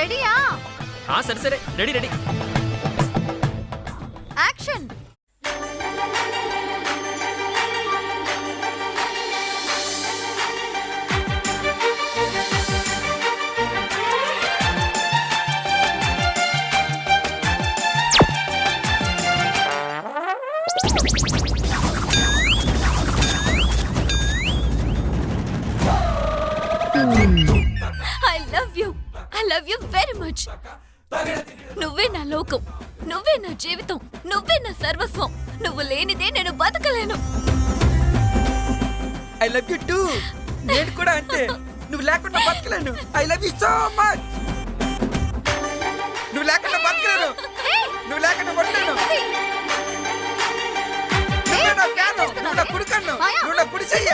రెడీయా? సరే సరే ready ready. Action. I love you very much. నువ్వే నా లోకం, నువ్వే నా జీవితం, నువ్వే నా సర్వస్వం. నువ్వు లేనిదే నేను బతకలేను. I love you too. నేను కూడా అంతే. నువ్వు లేకుండా బతకలేను. I love you so much. నువ్వు లేకుండా బతకలేను. నువ్వు లేకుండా బతకలేను. నువ్వు నా కాను, నువ్వు నా కుడికన్ను, నువ్వు నా కుడి చెయ్య.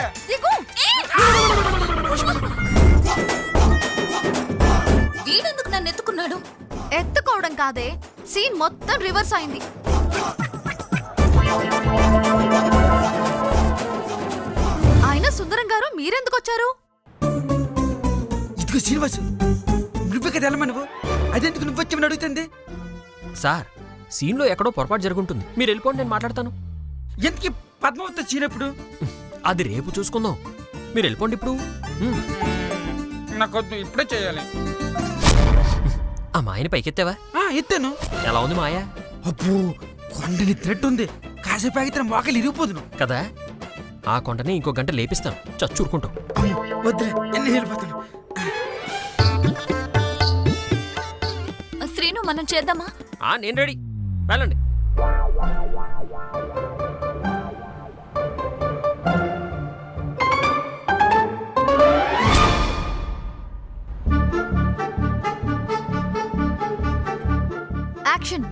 వీడెందుకు నన్ను ఎత్తుకున్నాడు? ఎత్తుకోవడం కాదే, సీన్ మొత్తం రివర్స్ అయింది. ఆయన సుందరం గారు మీరెందుకు వచ్చారు? ఇదిగో శ్రీనివాసు, నువ్వే కదా వెళ్ళమా నువ్వు. అదెందుకు నువ్వు వచ్చి అడుగుతుంది? సార్ సీన్లో ఎక్కడో పొరపాటు జరుగుంటుంది, మీరు వెళ్ళిపోండి, నేను మాట్లాడతాను. ఎందుకు పద్మావతి సీనప్పుడు? అది రేపు చూసుకుందాం, మీరు వెళ్ళిపోండి ఇప్పుడు. నాకొద్దు, ఇప్పుడే చేయాలి. ఆ మాయని పైకెత్తావా? ఎత్తాను. ఎలా ఉంది మాయ? అబ్బో, కొండని థ్రెడ్ ఉంది. కాసేపు ఆగితే మోకలు ఇరిగిపోదును కదా. ఆ కొండని ఇంకో గంట లేపిస్తాను, చచ్చూరుకుంటాం. వద్దులే, ఎన్ని వెళ్ళిపోతాను. శ్రీను, మనం చేద్దామా? నేను రెడీ, వెళ్ళండి. యాక్షన్.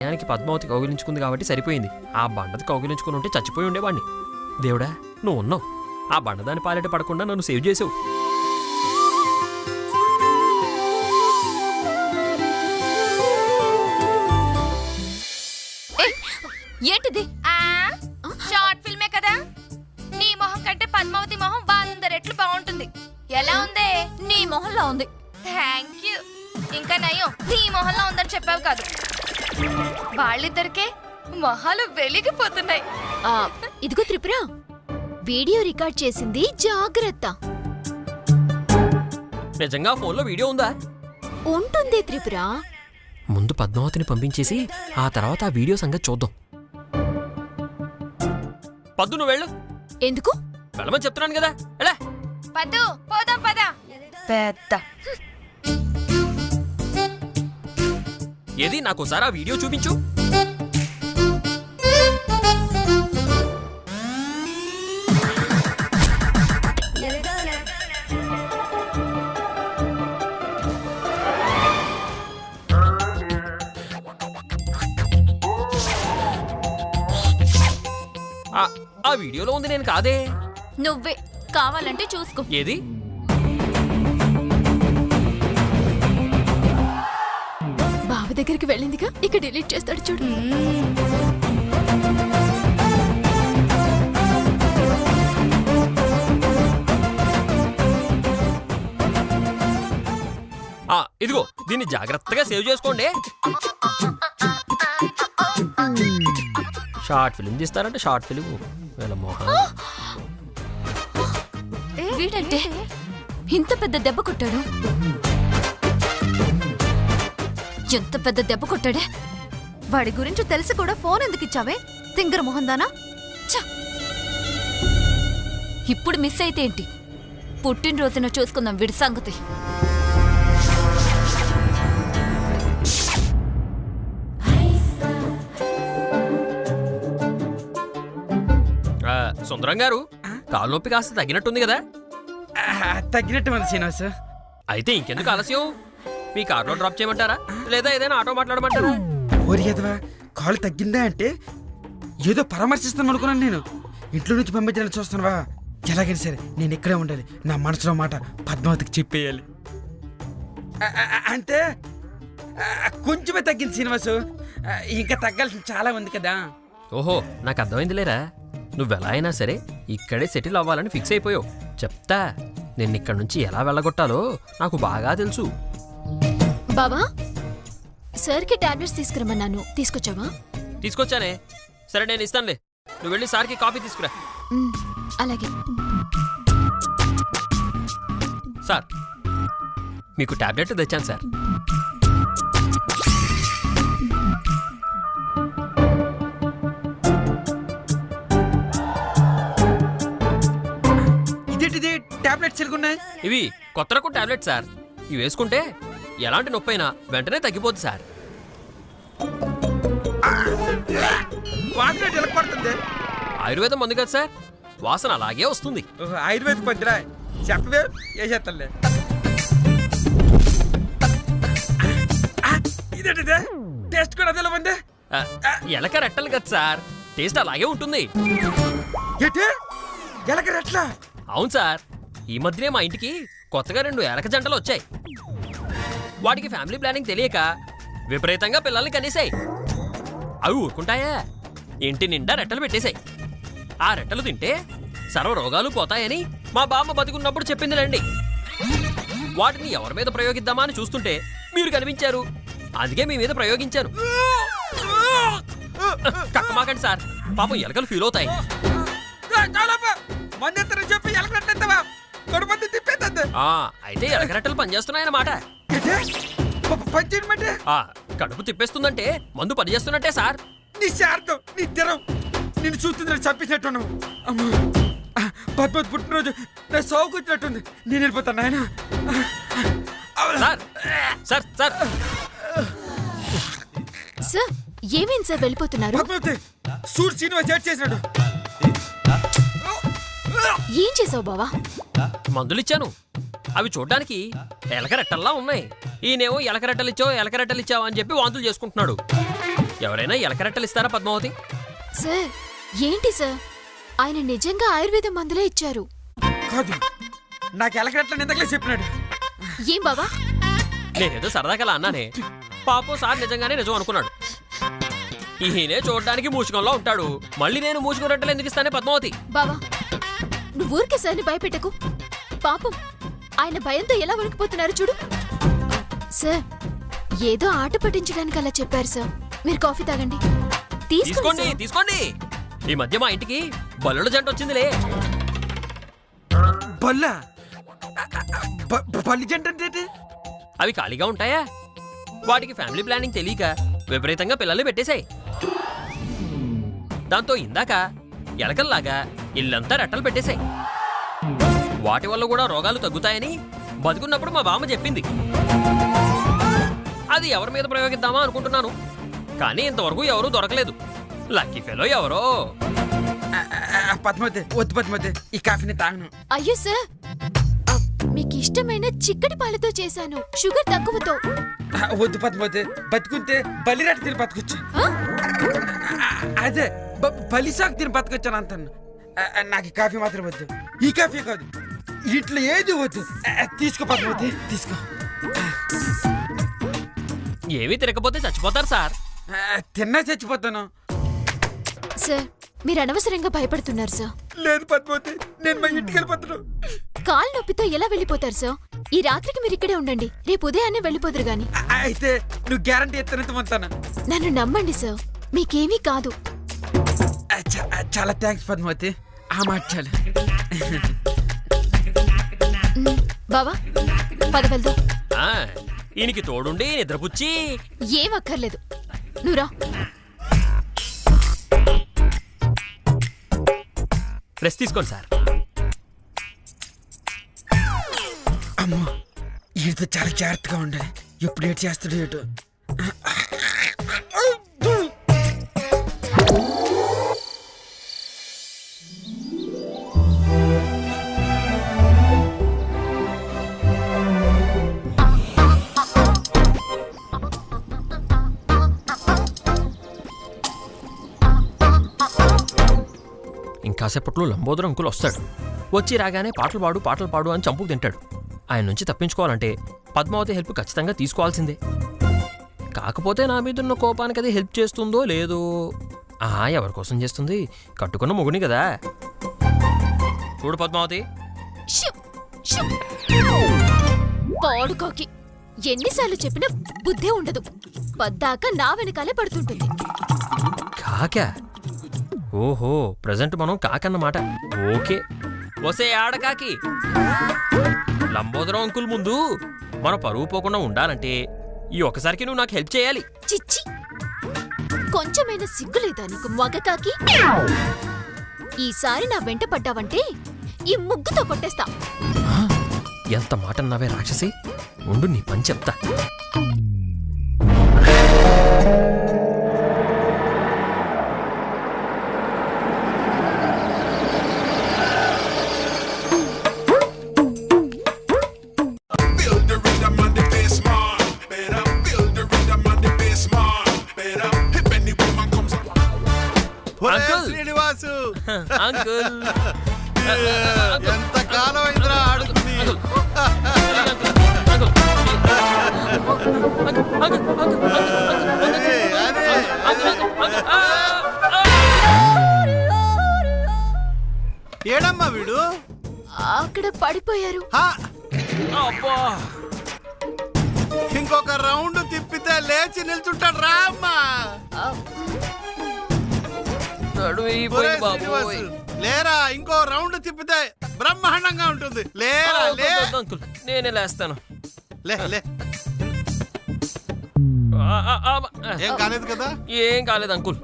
సమయానికి పద్మావతి కౌగిలించుకుంది కాబట్టి సరిపోయింది. ఆ బండది కౌగిలించుకుని ఉంటే చచ్చిపోయి ఉండేవాడిని. దేవుడా, నువ్వు ఉన్నావు. ఆ బండదాని పాలెట పడకుండా నన్ను సేవ్ చేసావు. ఏంటిది? షార్ట్ ఫిల్మే కదా. నీ మొహం కంటే పద్మావతి మొహం 100 రెట్లు బాగుంటుంది. ఎలా ఉంది? నీ మొహంలో ఉంది. Thank you. ఇంకా నయం, నీ మొహంలో ఉందని చెప్పావు కాదు. వాళ్ళిద్దరికే మొహాలు వెలిగిపోతున్నాయి. ఇదిగో త్రిపుర, వీడియో రికార్డ్ చేసింది, జాగ్రత్త. నిజంగా ఫోన్లో వీడియో ఉందా? ఉంటుంది త్రిపుర. ముందు పద్మావతిని పంపించేసి ఆ తర్వాత ఆ వీడియో సంగతి చూద్దాం. పద్దు, నువ్వు వెళ్ళు. ఎందుకు వెళ్ళమని చెప్తున్నాను కదా. ఎలా పద్దు, పోదాం పద. పెద్ద ఏది, నాకోసారి ఆ వీడియో చూపించు. ఆ వీడియోలో ఉంది నేను కాదే. నువ్వే. కావాలంటే చూసుకో. ఏది? బావ దగ్గరికి వెళ్ళిందిగా, ఇక డిలీట్ చేస్తాడు చూడు. ఇదిగో, దీన్ని జాగ్రత్తగా సేవ్ చేసుకోండి. షార్ట్ ఫిల్మ్ తీస్తారంటే షార్ట్ ఫిల్మ్. వీడంటే ఇంత పెద్ద దెబ్బ కొట్టాడు. ఎంత పెద్ద దెబ్బ కొట్టాడే. వాడి గురించి తెలిసి కూడా ఫోన్ ఎందుకు ఇచ్చావే, తింగర మొహందానా? ఇప్పుడు మిస్ అయితే ఏంటి? పుట్టినరోజున చూసుకుందాం విడి సంగతి. సుందరం గారు, కాలు నొప్పి కాస్త తగ్గినట్టుంది కదా? తగ్గినట్టు మన శ్రీనివాస్. అయితే ఇంకెందుకు ఆలస్యం? మీ కార్లో డ్రాప్ చేయమంటారా, లేదా ఏదైనా ఆటో మాట్లాడమంటారా? ఓరి ఎదవా, కాలు తగ్గిందా అంటే ఏదో పరామర్శిస్తాను అనుకున్నాను. నేను ఇంట్లో నుంచి పంపించాలని చూస్తున్నావా? ఎలాగైనా సరే నేను ఇక్కడే ఉండాలి. నా మనసులో మాట పద్మావతికి చెప్పేయాలి. అంటే కొంచెమే తగ్గింది శ్రీనివాసు. ఇంకా తగ్గాల్సింది చాలా ఉంది కదా. ఓహో, నాకు అర్థమైందిలేరా. నువ్వెలా అయినా సరే ఇక్కడే సెటిల్ అవ్వాలని ఫిక్స్ అయిపోయావు. చెప్తా, నేను ఇక్కడ నుంచి ఎలా వెళ్ళగొట్టాలో నాకు బాగా తెలుసు. బావా, సార్కి టాబ్లెట్స్ తీసుకురమ్మన్నాను, తీసుకొచ్చావా? తీసుకొచ్చానే. సరే, నేను ఇస్తానులే. నువ్వు వెళ్ళి సార్కి కాఫీ తీసుకురా. అలాగే. సార్, మీకు టాబ్లెట్ తెచ్చాను సార్. ఇదేంటిది టాబ్లెట్స్ ఎరుగున్నాయి? ఇవి కొత్త రకం టాబ్లెట్ సార్. ఇవి వేసుకుంటే ఎలాంటి నొప్పి అయినా వెంటనే తగ్గిపోద్ది సార్. వాసన ఎలా పడుతుంది? ఆయుర్వేదం మందు కదా సార్, వాసన అలాగే వస్తుంది. ఆయుర్వేద పందిరా చెప్పవే, ఏ చేస్తాలే. ఇదేంటిదే టేస్ట్ కూడా అదేలా ఉంది? ఎలక రెట్టలు కదా సార్, టేస్ట్ అలాగే ఉంటుంది. ఏంటి ఎలక రెట్లా? అవును సార్, ఈ మధ్యనే మా ఇంటికి కొత్తగా 2 ఎలక జంటలు వచ్చాయి. వాటికి ఫ్యామిలీ ప్లానింగ్ తెలియక విపరీతంగా పిల్లల్ని కనేసాయి. అవి ఊరుకుంటాయా? ఇంటి నిండా రెట్టలు పెట్టేశాయి. ఆ రెట్టలు తింటే సర్వ రోగాలు పోతాయని మా బామ్మ బతికున్నప్పుడు చెప్పిందిలేండి. వాటిని ఎవరి మీద ప్రయోగిద్దామా అని చూస్తుంటే మీరు కనిపించారు. అందుకే మీ మీద ప్రయోగించాను. కక్కమాకండి సార్, పాపం ఎలకలు ఫీల్ అవుతాయి. చెప్పి ఎలకరెట్టేస్తావా? కడుపంది తిప్పేద్ది. అయితే ఎలక రెట్టలు పనిచేస్తున్నాయన్నమాట. పనిచేయమంటే కడుపు తిప్పేస్తుందంటే మందు పనిచేస్తున్నట్టే సార్. నీ శార్థం, నీ దినం నిన్ను చూస్తుంది చంపేసినట్టున్నావు. అమ్మా, పద్మతి పుట్టినరోజు నా సౌకూర్చున్నట్టుంది. నేను వెళ్ళిపోతాను నాయన. సార్ సార్ సార్ సార్, ఏమేం సార్ వెళ్ళిపోతున్నారు? పద్మతి సూర్ శ్రీనివాస్ చేట్ చేసినాడు. ఏం చేసావు బావా? మందులిచ్చాను. అవి చూడ్డానికి ఎలకరెట్టల్లా ఉన్నాయి. ఈయనేమో ఎలకరెట్టలిచ్చావు అని చెప్పి వాంతులు చేసుకుంటున్నాడు. ఎవరైనా ఎలకరెట్టలు ఇస్తారా పద్మావతి? సార్, ఏంటి సార్, ఆయన నిజంగా ఆయుర్వేద మందులే ఇచ్చారు. కాదు, నాకు ఎలకరెట్టని ఇంతకులే చెప్పినాడు. ఏం బావా? నేనేదో సరదాకలా అన్నానే. పాపం సార్ నిజంగానే నిజం అనుకున్నాడు. ఈయనే చూడడానికి మూషికంలో ఉంటాడు. మళ్ళీ నేను మూషికం రెట్టలు ఎందుకు ఇస్తానే పద్మావతి? బావా, నువ్వు ఊరికే సార్ని భయపెట్టకు. పాపం ఆయన భయంతో ఎలా వణికిపోతున్నారు చూడు. సార్, ఏదో ఆట పట్టించడానికి అలా చెప్పారు సార్. మీరు కాఫీ తాగండి. తీసుకోండి తీసుకోండి. ఈ మధ్య మా ఇంటికి బల్లుల జంట వచ్చిందిలే. బల్లా? బల్లి జంట అంటే? అవి ఖాళీగా ఉంటాయా? వాటికి ఫ్యామిలీ ప్లానింగ్ తెలియక విపరీతంగా పిల్లల్ని పెట్టేశాయి. దాంతో ఇందాక ఎలకల్లాగా ఇల్లంతా రెట్టలు పెట్టేశాయి. వాటి వల్ల కూడా రోగాలు తగ్గుతాయని బతుకున్నప్పుడు మా బామ్మ చెప్పింది. అది ఎవరి మీద ప్రయోగిద్దామా అనుకుంటున్నాను, కానీ ఇంతవరకు ఎవరూ దొరకలేదు. లక్కీ ఫెలో ఎవరో. పద్మతి వద్దు పద్మతి, ఈ కాఫీని తాగను. అయ్యో సార్, మీకు ఇష్టమైన చిక్కటి పాలతో చేశాను, షుగర్ తక్కువతో. వద్దు పద్మతి, బతుకుంటే బలిరాట తిని బతకొచ్చు. అదే బలిసాకు తిని బతకొచ్చాను అంటాను. నాకు ఈ కాఫీ మాత్రం వద్దు. ఈ కాఫీ కాదు, ఇట్లా ఏది వద్దు. తీసుకో పద్మతి, తీసుకో. ఏమీ తిరగకపోతే చచ్చిపోతారు సార్. తిన్నా చచ్చిపోతాను. సార్, మీరు అనవసరంగా భయపడుతున్నారు సార్. లేదు పద్మతి, నేను మా ఇంటికి వెళ్ళిపోతాను. కాలు నొప్పితో ఎలా వెళ్ళిపోతారు సార్? ఈ రాత్రికి మీరు ఇక్కడే ఉండండి, రేపు ఉదయాన్నే వెళ్ళిపోదురు గాని. అయితే నువ్వు గ్యారంటీ ఎత్తనంతమంతాను. నన్ను నమ్మండి సార్, మీకేమీ కాదు. చాలా థ్యాంక్స్ పద్మతి, ఆ మాట చాలు. బావా, పద వెళ్దాం. ఈయనకి తోడుండి నిద్రపుచ్చి ఏం అక్కర్లేదు, నువ్వురా. రెస్ట్ తీసుకోండి సార్. అమ్మో ఈడితో చాలా జాగ్రత్తగా ఉండాలి. ఎప్పుడు ఏడు చేస్తాడు ఏటు. ఇంకాసేపట్లో లంబోదరం అంకుల్ వస్తాడు. వచ్చి రాగానే పాటలు పాడు అని చంపుకు తింటాడు. ఆయన నుంచి తప్పించుకోవాలంటే పద్మావతి హెల్ప్ ఖచ్చితంగా తీసుకోవాల్సిందే. కాకపోతే నా మీద ఉన్న కోపానికి అది హెల్ప్ చేస్తుందో లేదో. ఎవరి కోసం చేస్తుంది? కట్టుకున్న మొగుని కదా. చూడు పద్మావతి, పాడుకోకి ఎన్నిసార్లు చెప్పినా బుద్ధే ఉండదు. పద్దాక నా వెనకాలే పడుతుంటుంది. కాకా? ఓహో, ప్రజెంట్ మనం కాకన్నమాట. ఓకే. వసే ఆడకాకి, లంబోదరం అంకుల్ ముందు మన పరువు పోకుండా ఉండాలంటే ఈ ఒక్కసారికి నువ్వు నాకు హెల్ప్ చేయాలి. చిచ్చి, కొంచెమైనా సిగ్గులేదా నీకు మగకాకి? ఈసారి నా వెంట పడ్డావంటే ఈ ముగ్గుతో కొట్టేస్తా. ఎంత మాట అన్నావే రాక్షసి, ఉండు నీ పని చెప్తా. శ్రీనివాసు, అంకుల్ ఎంత కాలం అయిందిరా ఆడుకుని. ఏడమ్మా వీడు? అక్కడ పడిపోయారు. ఇంకొక రౌండ్ తిప్పితే లేచి నిల్చుంటాడు. రా అమ్మా. లేరా, ఇంకో రౌండ్ తిప్పితే బ్రహ్మాండంగా ఉంటుంది. లేరా, అంకుల్ నేనే లేస్తాను. లే లే. ఏం కాలేదు కదా? ఏం కాలేదు అంకుల్.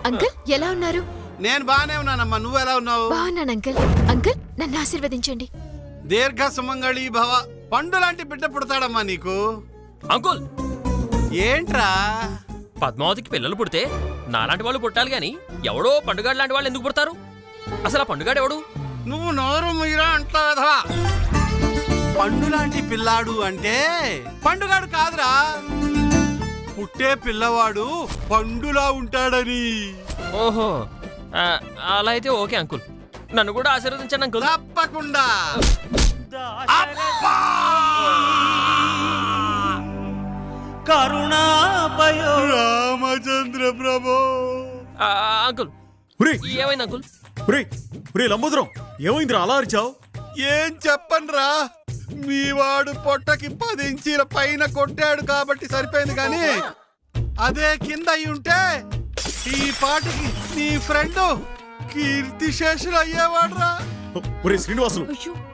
అంకుల్ ఎలా ఉన్నారు? నేను బానే ఉన్నానమ్మా, నువ్వు ఎలా ఉన్నావు? బాగున్నాను అంకుల్. అంకుల్ నన్ను ఆశీర్వదించండి. దీర్ఘ సుమంగళి భవ. పండు లాంటి బిడ్డ పుడతాడమ్మా నీకు. అంకుల్ ఏంట్రా? పద్మావతికి పిల్లలు పుడితే నాలాంటి వాళ్ళు పుట్టాలి గాని ఎవడో పండుగాడు లాంటి వాళ్ళు ఎందుకు పుడతారు? అసలు ఆ పండుగాడు ఎవడు? నువ్వు నోరు ముయ్యరా అంటావా? పండు లాంటి పిల్లాడు అంటే పండుగాడు కాదురా, పుట్టే పిల్లవాడు పండులా ఉంటాడని. ఓహో, అలా అయితే ఓకే అంకుల్. నన్ను కూడా ఆశీర్వదించండి అంకుల్. తప్పకుండా. కరుణాపయో రామచంద్ర ప్రభు. అంకుల్ ఏమైంది అంకుల్? లంబోదరం ఏమైందిరా అలా అరిచావు? ఏం చెప్పనురా, మీ వాడు పొట్టకి 10 ఇంచీల పైన కొట్టాడు కాబట్టి సరిపోయింది. కానీ అదే కింద అయి ఉంటే ఈ పాటికి నీ ఫ్రెండ్ కీర్తిశేషులు అయ్యేవాడురా. ఒరే శ్రీనివాసులు,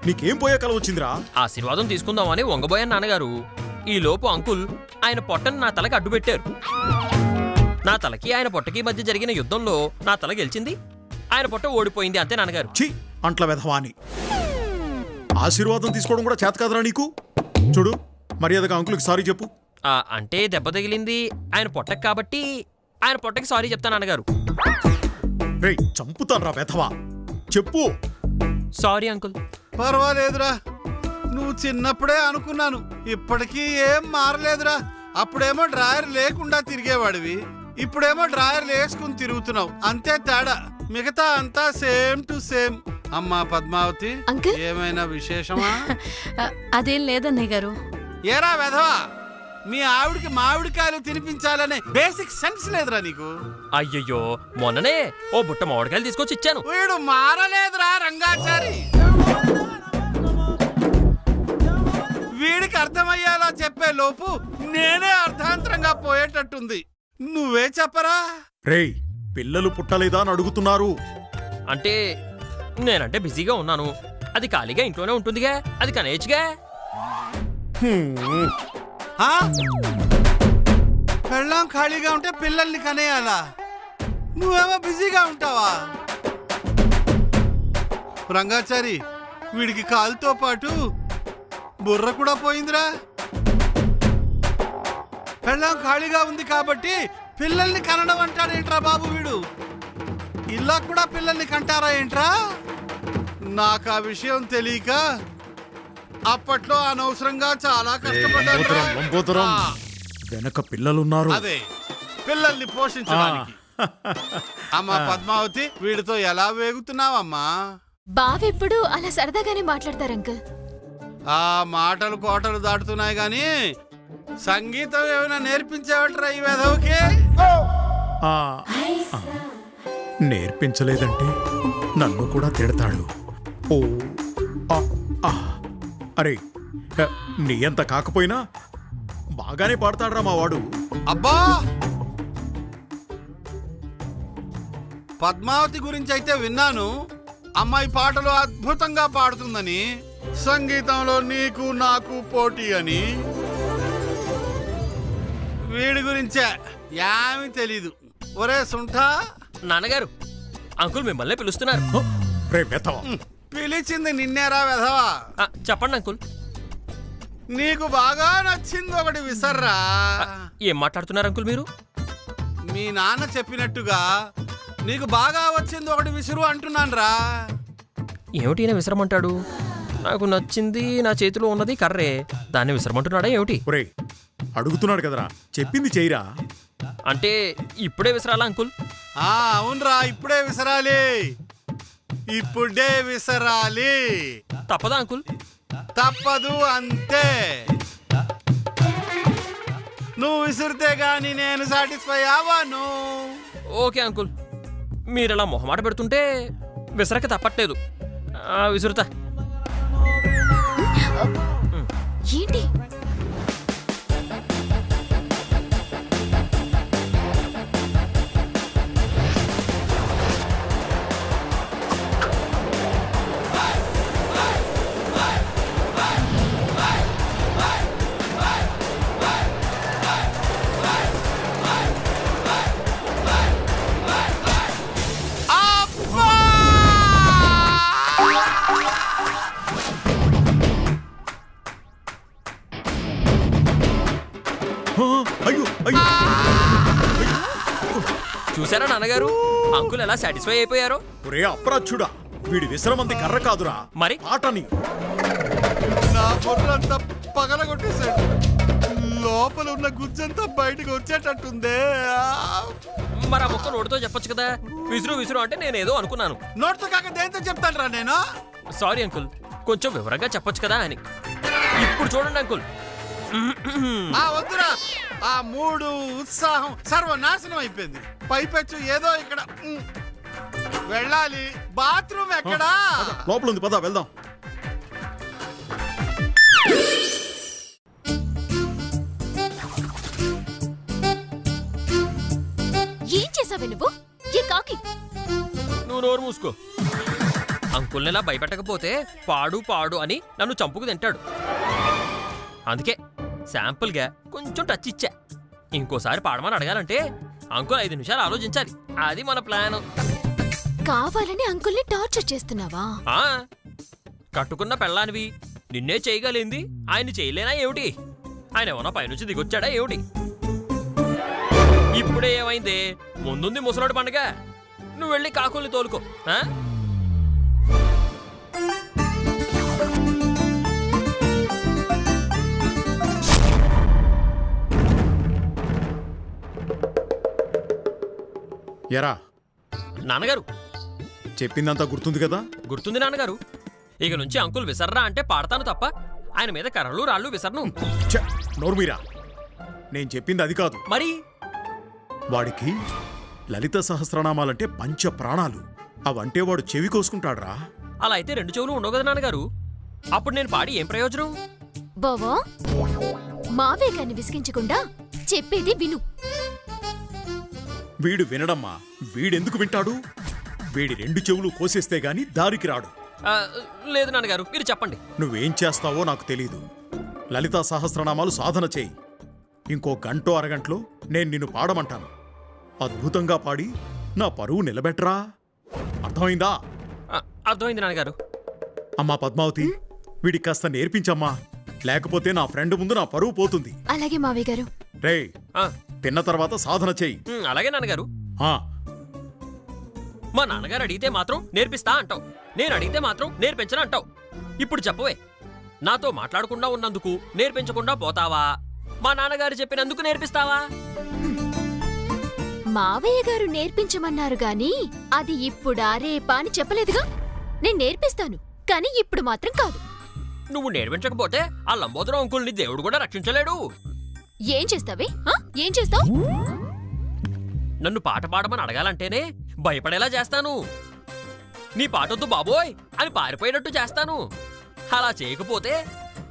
నీకేం పోయే కల వచ్చిందిరా? ఆశీర్వాదం తీసుకుందామని వంగబోయాను నాన్నగారు. ఈ లోపు అంకుల్ ఆయన పొట్టను నా తలకి అడ్డు పెట్టారు. నా తలకి ఆయన పొట్టకి మధ్య జరిగిన యుద్ధంలో నా తల గెలిచింది, ఆయన పొట్ట ఓడిపోయింది. అంతే నాన్నగారు. ఛీ, అంట్ల వెధవాని. ఆశీర్వాదం తీసుకోవడం కూడా చేత కాదురా నీకు? చూడు, మర్యాదగా అంకుల్కి సారీ చెప్పు. అంటే దెబ్బ తగిలింది ఆయన పొట్టకి కాబట్టి ఆయన పొట్టకి సారీ చెప్తా నాన్నగారు. రేయ్, చంపుతాన్రా వెధవా, చెప్పు. Sorry uncle. పర్వాలేదురా, నువ్వు చిన్నప్పుడే అనుకున్నాను, ఇప్పటికీ ఏం మారలేదురా. అప్పుడేమో డ్రాయర్ లేకుండా తిరిగేవాడివి, ఇప్పుడేమో డ్రాయర్లు వేసుకుని తిరుగుతున్నావు. అంతే తేడా, మిగతా అంతా సేమ్ టు సేమ్. అమ్మా పద్మావతి, ఏమైనా విశేషమా? అదేం లేదన్నయ్య గారు. ఏరా వెధవా, మీ ఆవిడికి మామిడికాయలు తినిపించాలనే బేసిక్ సెన్స్ లేదురా నీకు? అయ్యయ్యో, మొన్ననే ఓ బుట్ట మామిడికాయలు తీసుకొచ్చి ఇచ్చాను. వీడు మారలేదురా రంగాచారి. వీడికి అర్థమయ్యేలా చెప్పే లోపు నేనే అర్థాంతరంగా పోయేటట్టుంది. నువ్వే చెప్పరా? రేయ్, పిల్లలు పుట్టలేదా అని అడుగుతున్నారు. అంటే నేనంటే బిజీగా ఉన్నాను, అది ఖాళీగా ఇంట్లోనే ఉంటుందిగా, అది కనేయచ్చుగా. పెళ్ళాం ఖాళీగా ఉంటే పిల్లల్ని కనేయాలా? నువ్వేమో బిజీగా ఉంటావా? రంగాచారి, వీడికి కాలుతో పాటు బుర్ర కూడా పోయిందిరా. పెళ్ళాం ఖాళీగా ఉంది కాబట్టి పిల్లల్ని కనడం అంటాడేంట్రా బాబు వీడు. ఇలా కూడా పిల్లల్ని కంటారా ఏంట్రా? నాకు ఆ విషయం తెలియక అప్పట్లో అనవసరంగా చాలా కష్టపడ్డాను. వెనక పిల్లలున్నారు. అదే పిల్లల్ని పోషించడానికి. అమ్మా పద్మావతి, వీడితో ఎలా వేగుతున్నావమ్మా? బావెప్పుడు అలా సరదాగానే మాట్లాడతారు అంకుల్. ఆ మాటలు కోటలు దాటుతున్నాయి గాని సంగీతం ఏమైనా నేర్పించావట్రా ఈ వెధవకి? నేర్పించలేదంటే నన్ను కూడా తిడతాడు. ఓ అరే, నీ అంత కాకపోయినా బాగానే పాడతాడ్రా మా వాడు. అబ్బా, పద్మావతి గురించి అయితే విన్నాను, అమ్మాయి పాటలు అద్భుతంగా పాడుతుందని. సంగీతంలో నీకు నాకు పోటీ అని. వీడి గురించే ఏమీ తెలీదు. ఒరే సుంఠా. నాన్నగారు, అంకుల్ మిమ్మల్ని పిలుస్తున్నారు. పిలిచింది నిన్నేరా వెధవా? చెప్పండి అంకుల్. నీకు బాగా నచ్చింది ఒకటి విసర్రా. ఏం మాట్లాడుతున్నారు అంకుల్ మీరు? మీ నాన్న చెప్పినట్టుగా నీకు బాగా వచ్చింది ఒకటి విసురు అంటున్నాను రా. ఏమిటి ఈయన విసరమంటాడు? నాకు నచ్చింది నా చేతిలో ఉన్నది కర్రే, దాన్ని విసరమంటున్నాడా ఏమిటి? ఒరే, అడుగుతున్నాడు కదరా, చెప్పింది చెయ్యరా. అంటే ఇప్పుడే విసరాలా అంకుల్? అవునరా, ఇప్పుడే విసరాలి. ఇప్పుడే విసరాలి. తప్పదా అంకుల్? తప్పదు, అంతే. నువ్వు విసిరితే గాని నేను సాటిస్ఫై అవ్వను. ఓకే అంకుల్, మీరలా మొహమాట పెడుతుంటే విసరక తప్పట్లేదు. విసురుతా. ఏంటి? చూసారా నాన్నగారు, అంకుల్ ఎలా సాటిస్ఫై అయిపోయారో? ఒరే అప్రాచ్యుడా, వీడి విశ్రమంది కర్ర కాదురా, మరి ఆటని. నా బుర్రంతా పగలగొట్టేశాడు. లోపల ఉన్న గుజ్జంతా బయటకు వచ్చేటట్టుందే. మరి ఆ మొక్క నోటితో చెప్పొచ్చు కదా. విసురు విసురు అంటే నేనేదో అనుకున్నాను. నోటితో కాక దేంతో చెప్తాను రా నేను? సారీ అంకుల్, కొంచెం వివరంగా చెప్పొచ్చు కదా అని. ఇప్పుడు చూడండి అంకుల్. వద్దురా, ఆ మూడు ఉత్సాహం సర్వనాశనం అయిపోయింది. పైపెచ్చు ఏదో ఇక్కడ వెళ్ళాలి. బాత్రూమ్ ఎక్కడా? లోపల ఉంది, పద వెళ్దాం. ఏం చేసావే నువ్వు? ఏ కాకి? నువ్వు నోరు మూసుకో. అంకుల్ని ఇలా భయపెట్టకపోతే పాడు పాడు అని నన్ను చంపుకు తింటాడు. అందుకే శాంపుల్గా కొంచెం టచ్ ఇచ్చా. ఇంకోసారి పాడమని అడగాలంటే అంకుల్ 5 నిమిషాలు ఆలోచించాలి. అది మన ప్లాన్. కావాలని అంకుల్ని టార్చర్ చేస్తున్నావా? కట్టుకున్న పెళ్ళానివి నిన్నే చేయగలింది ఆయన్ని చేయలేనా ఏమిటి? ఆయన ఏమన్నా పైనుంచి దిగొచ్చాడా ఏమిటి? ఇప్పుడే ఏమైంది? ముందుంది ముసలోడి పండుగ. నువ్వు వెళ్ళి కాకుల్ని తోలుకో. ఎరా నాన్నగారు, చెప్పిందంతా గుర్తుంది కదా? గుర్తుంది నాన్నగారు. ఇక నుంచి అంకుల్ విసర్రా అంటే పాడతాను తప్ప ఆయన మీద కర్రలు రాళ్ళు విసరను. నోర్మీరా, నేను చెప్పింది అది కాదు. మరి వాడికి లలిత సహస్రనామాలంటే పంచ ప్రాణాలు. అవంటే వాడు చెవి కోసుకుంటాడ్రా. అలా అయితే 2 చెవులు ఉండవు కదా నాన్నగారు. అప్పుడు నేను పాడి ఏం ప్రయోజనం? బావా, మావే కాని విసిగించకుండా చెప్పేది విను. వీడు వినడమ్మా, వీడెందుకు వింటాడు? వీడి 2 చెవులు కోసేస్తే గాని దారికి రాడు. లేదు నాన్నగారు, మీరు చెప్పండి. నువ్వేం చేస్తావో నాకు తెలీదు. లలితా సహస్రనామాలు సాధన చేయి. ఇంకో గంటో అరగంటలో నేను నిన్ను పాడమంటాను. అద్భుతంగా పాడి నా పరువు నిలబెట్టరా. అర్థమైందా? అర్థమైంది నాన్నగారు. అమ్మా పద్మావతి, వీడికి కాస్త నేర్పించమ్మా. లేకపోతే నా ఫ్రెండ్ ముందు నా పరువు పోతుంది. అలాగే మావయ్య గారు. రేయ్, ఆ, తిన్న తర్వాత సాధన చెయ్యి. అలాగే నాన్నగారు. ఆ, మా నాన్నగారు అడిగితే మాత్రం నేర్పిస్తా అంటావు, నేను అడిగితే మాత్రం నేర్పించను అంటావు. ఇప్పుడు చెప్పవే, నాతో మాట్లాడకుండా ఉన్నందుకు నేర్పించకుండా పోతావా, మా నాన్నగారు చెప్పినందుకు నేర్పిస్తావా? మావయ్య గారు నేర్పించమన్నారు గాని అది ఇప్పుడా రేపా అని చెప్పలేదుగా. నేను నేర్పిస్తాను, కానీ ఇప్పుడు మాత్రం కాదు. నువ్వు నేర్పించకపోతే ఆ లంబోదరం అంకుల్ని దేవుడు కూడా రక్షించలేడు. ఏం చేస్తావే? ఏం చేస్తావు? నన్ను పాట పాడమని అడగాలంటేనే భయపడేలా చేస్తాను. నీ పాటొద్దు బాబోయ్ అని పారిపోయేటట్టు చేస్తాను. అలా చేయకపోతే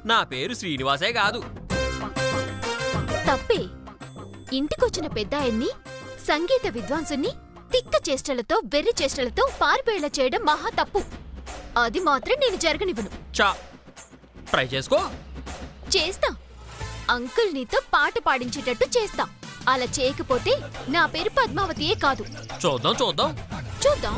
నా పేరు శ్రీనివాసే కాదు. తప్పే. ఇంటికొచ్చిన పెద్దాయన్ని, సంగీత విద్వాంసుని తిక్క చేష్టలతో వెర్రి చేష్టలతో పారిపోయేలా చేయడం మహా తప్పు. అది మాత్రం నేను జరగనివ్వను. చా, ట్రై చేసుకో. చేస్తా. అంకుల్ నీతో పాట పాడించేటట్టు చేస్తా. అలా చేయకపోతే నా పేరు పద్మావతియే కాదు. చూద్దాం చూద్దాం చూద్దాం.